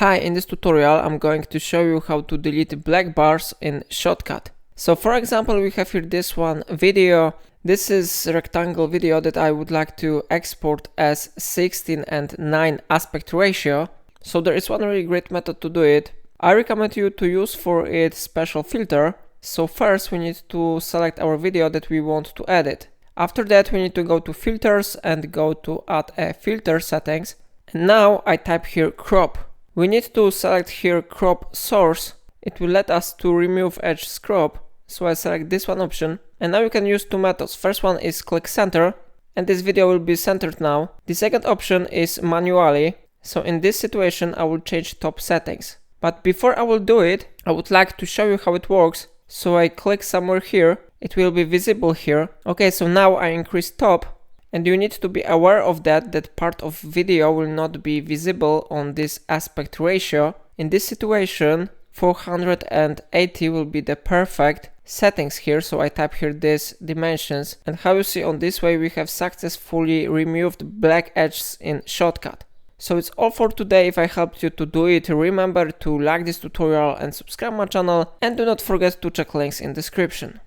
Hi, in this tutorial I'm going to show you how to delete black bars in Shotcut. So for example, we have here this one video. This is a rectangle video that I would like to export as 16:9 aspect ratio. So there is one really great method to do it. I recommend you to use for it special filter. So first we need to select our video that we want to edit. After that we need to go to filters and go to add a filter settings. And now I type here crop. We need to select here crop source. It will let us to remove edge crop. So I select this one option. And now you can use two methods. First one is click center. And this video will be centered now. The second option is manually. So in this situation I will change top settings. But before I will do it, I would like to show you how it works. So I click somewhere here. It will be visible here. Okay, so now I increase top. And you need to be aware of that part of video will not be visible on this aspect ratio. In this situation, 480 will be the perfect settings here. So I type here this dimensions. And how you see on this way, we have successfully removed black edges in Shotcut. So it's all for today. If I helped you to do it, remember to like this tutorial and subscribe my channel. And do not forget to check links in description.